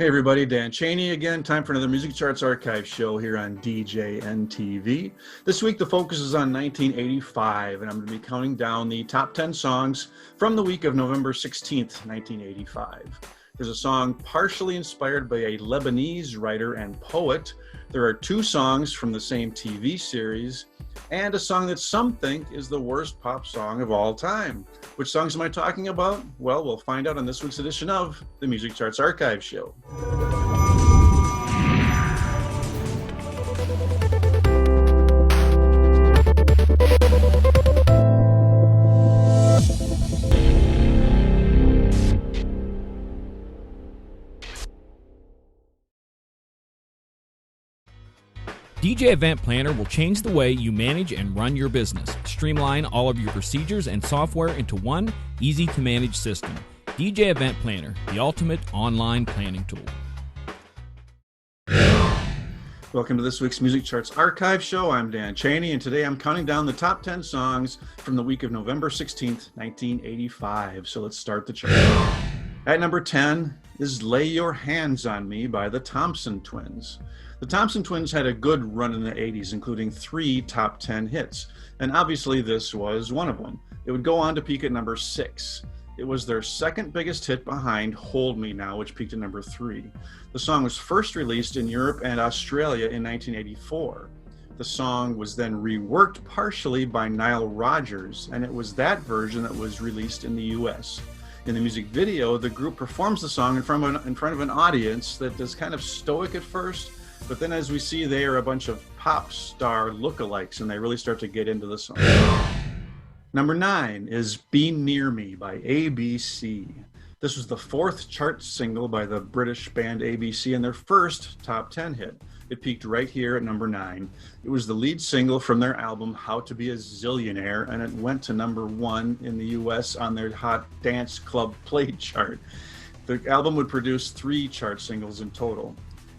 Hey everybody, Dan Cheney again. Time for another Music Charts Archive show here on DJNTV. This week the focus is on 1985, and I'm going to be counting down the top 10 songs from the week of November 16th, 1985. There's a song partially inspired by a Lebanese writer and poet. There are two songs from the same TV series, and a song that some think is the worst pop song of all time. Which songs am I talking about? Well, we'll find out on this week's edition of the Music Charts Archive Show. DJ Event Planner will change the way you manage and run your business. Streamline all of your procedures and software into one easy-to-manage system. DJ Event Planner, the ultimate online planning tool. Welcome to this week's Music Charts Archive Show. I'm Dan Cheney, and today I'm counting down the top 10 songs from the week of November 16th, 1985. So let's start the chart. At number 10 is Lay Your Hands on Me by the Thompson Twins. The Thompson Twins had a good run in the 80s, including 3 top 10 hits, and obviously this was one of them. It would go on to peak at number 6. It was their second biggest hit behind Hold Me Now, which peaked at number 3. The song was first released in Europe and Australia in 1984. The song was then reworked partially by Nile Rodgers, and it was that version that was released in the US. In the music video, the group performs the song in front of an audience that is kind of stoic at first, but then as we see, they are a bunch of pop star lookalikes, and they really start to get into the song. Number 9 is Be Near Me by ABC. This was the 4th chart single by the British band ABC and their first top 10 hit. It peaked right here at number 9. It was the lead single from their album How to Be a Zillionaire, and it went to number 1 in the US on their Hot Dance Club Play chart. The album would produce 3 chart singles in total.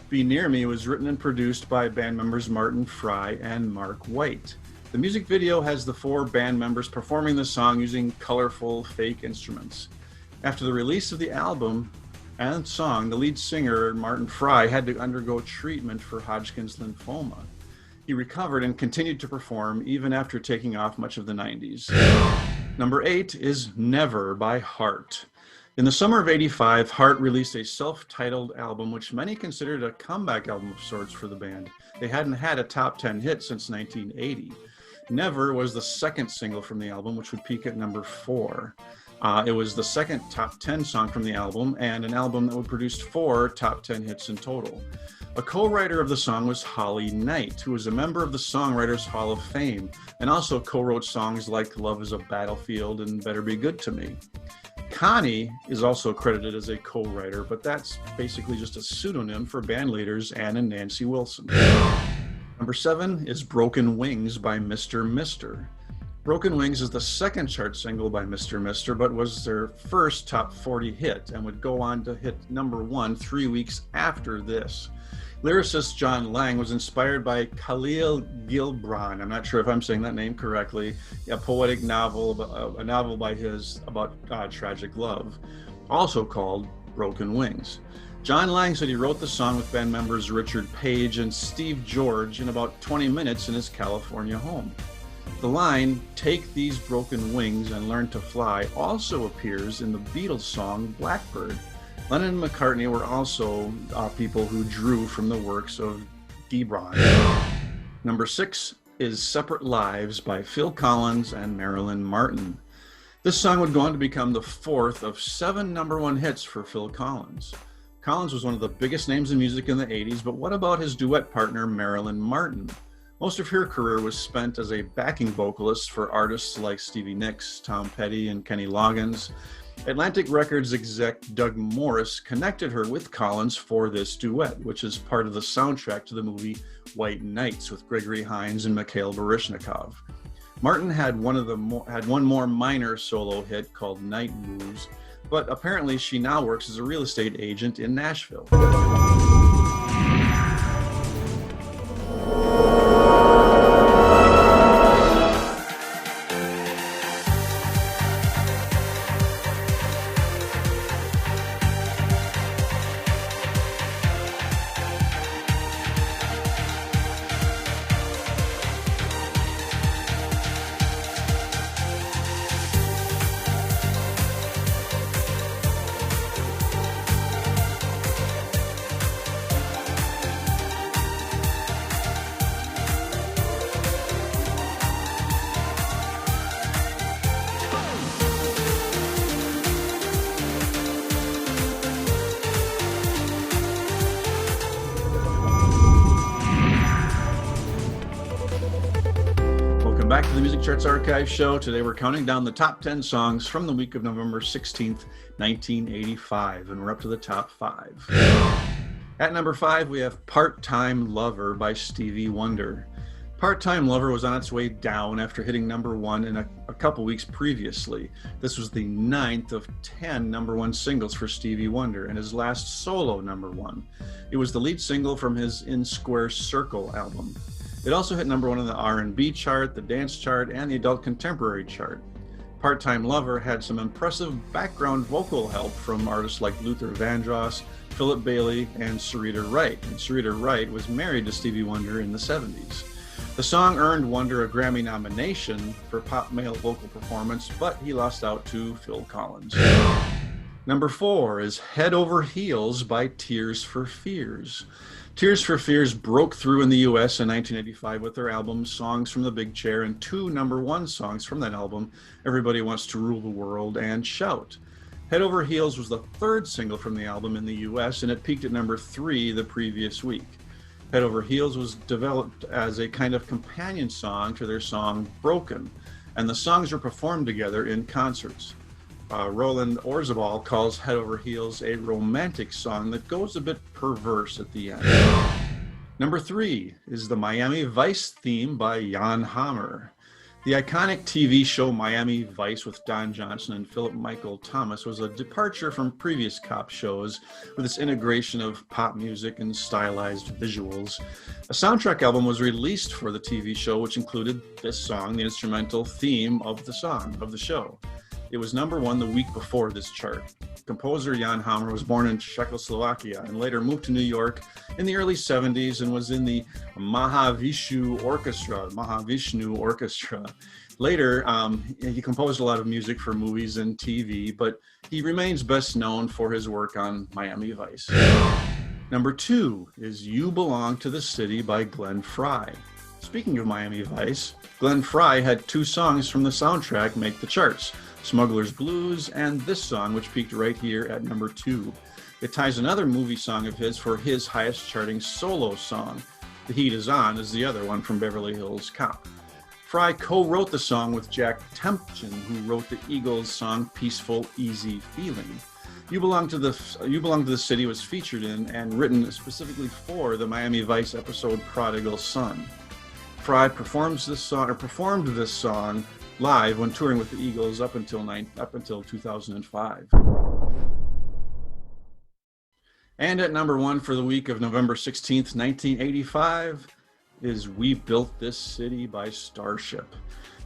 Be Near Me was written and produced by band members Martin Frey and Mark White. The music video has the 4 band members performing the song using colorful fake instruments. After the release of the album and song, the lead singer, Martin Frey, had to undergo treatment for Hodgkin's lymphoma. He recovered and continued to perform even after taking off much of the 90s. Number 8 is Never by Heart. In the summer of '85, Heart released a self-titled album, which many considered a comeback album of sorts for the band. They hadn't had a top 10 hit since 1980. Never was the second single from the album, which would peak at number 4. It was the second top 10 song from the album, and an album that would produce 4 top 10 hits in total. A co-writer of the song was Holly Knight, who was a member of the Songwriters Hall of Fame, and also co-wrote songs like Love is a Battlefield and Better Be Good to Me. Connie is also credited as a co-writer, but that's basically just a pseudonym for bandleaders Ann and Nancy Wilson. Number 7 is Broken Wings by Mr. Mister. Broken Wings is the second chart single by Mr. Mister, but was their first top 40 hit and would go on to hit number 1 3 weeks after this. Lyricist John Lang was inspired by Khalil Gibran, I'm not sure if I'm saying that name correctly, a poetic novel, a novel by his about tragic love, also called Broken Wings. John Lang said he wrote the song with band members Richard Page and Steve George in about 20 minutes in his California home. The line, "Take these broken wings and learn to fly," also appears in the Beatles song Blackbird. Lennon and McCartney were also people who drew from the works of Gibran. Number 6 is Separate Lives by Phil Collins and Marilyn Martin. This song would go on to become the 4th of 7 number 1 hits for Phil Collins. Collins was one of the biggest names in music in the 80s, but what about his duet partner Marilyn Martin? Most of her career was spent as a backing vocalist for artists like Stevie Nicks, Tom Petty, and Kenny Loggins. Atlantic Records exec Doug Morris connected her with Collins for this duet, which is part of the soundtrack to the movie White Nights with Gregory Hines and Mikhail Baryshnikov. Martin had one more minor solo hit called Night Moves, but apparently she now works as a real estate agent in Nashville. back to the Music Charts Archive show. Today we're counting down the top 10 songs from the week of November 16th, 1985, and we're up to the top 5. At number 5, we have Part-Time Lover by Stevie Wonder. Part-Time Lover was on its way down after hitting number 1 in a couple weeks previously. This was the 9th of 10 number 1 singles for Stevie Wonder and his last solo number 1. It was the lead single from his In Square Circle album. It also hit number 1 on the R&B chart, the dance chart, and the adult contemporary chart. Part-Time Lover had some impressive background vocal help from artists like Luther Vandross, Philip Bailey, and Sarita Wright. And Sarita Wright was married to Stevie Wonder in the 70s. The song earned Wonder a Grammy nomination for pop male vocal performance, but he lost out to Phil Collins. Number 4 is Head Over Heels by Tears for Fears. Tears for Fears broke through in the U.S. in 1985 with their album Songs from the Big Chair and 2 number 1 songs from that album, Everybody Wants to Rule the World and Shout. Head Over Heels was the 3rd single from the album in the U.S. and it peaked at number 3 the previous week. Head Over Heels was developed as a kind of companion song to their song Broken, and the songs were performed together in concerts. Roland Orzabal calls Head Over Heels a romantic song that goes a bit perverse at the end. Number 3 is the Miami Vice theme by Jan Hammer. The iconic TV show Miami Vice with Don Johnson and Philip Michael Thomas was a departure from previous cop shows with its integration of pop music and stylized visuals. A soundtrack album was released for the TV show, which included this song, the instrumental theme of the show. It was number 1 the week before this chart. Composer Jan Hammer was born in Czechoslovakia and later moved to New York in the early 70s and was in the Mahavishnu Orchestra. Later, he composed a lot of music for movies and TV, but he remains best known for his work on Miami Vice. Number 2 is You Belong to the City by Glenn Frey. Speaking of Miami Vice, Glenn Frey had 2 songs from the soundtrack make the charts. Smuggler's Blues, and this song, which peaked right here at number 2. It ties another movie song of his for his highest charting solo song. The Heat Is On is the other one from Beverly Hills Cop. Frey co-wrote the song with Jack Tempchin, who wrote the Eagles song Peaceful, Easy Feeling. You Belong to the City was featured in and written specifically for the Miami Vice episode Prodigal Son. Frey performed this song live when touring with the Eagles up until 2005. And at number 1 for the week of November 16th, 1985 is We Built This City by Starship.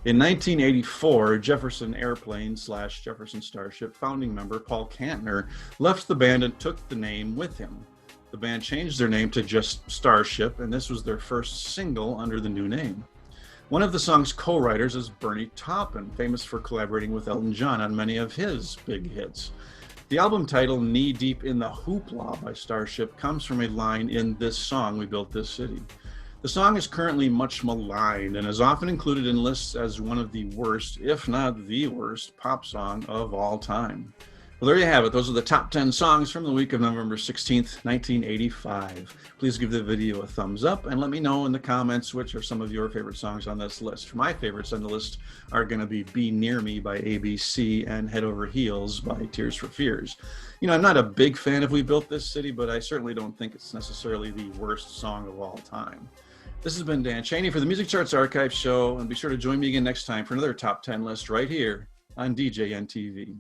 In 1984, Jefferson Airplane / Jefferson Starship founding member Paul Kantner left the band and took the name with him. The band changed their name to just Starship, and this was their first single under the new name. One of the song's co-writers is Bernie Taupin, famous for collaborating with Elton John on many of his big hits. The album title, Knee Deep in the Hoopla by Starship, comes from a line in this song, We Built This City. The song is currently much maligned and is often included in lists as one of the worst, if not the worst, pop song of all time. Well, there you have it. Those are the top 10 songs from the week of November 16th, 1985. Please give the video a thumbs up and let me know in the comments which are some of your favorite songs on this list. My favorites on the list are going to be Near Me by ABC and Head Over Heels by Tears for Fears. You know, I'm not a big fan of We Built This City, but I certainly don't think it's necessarily the worst song of all time. This has been Dan Cheney for the Music Charts Archive Show, and be sure to join me again next time for another top 10 list right here on DJNTV.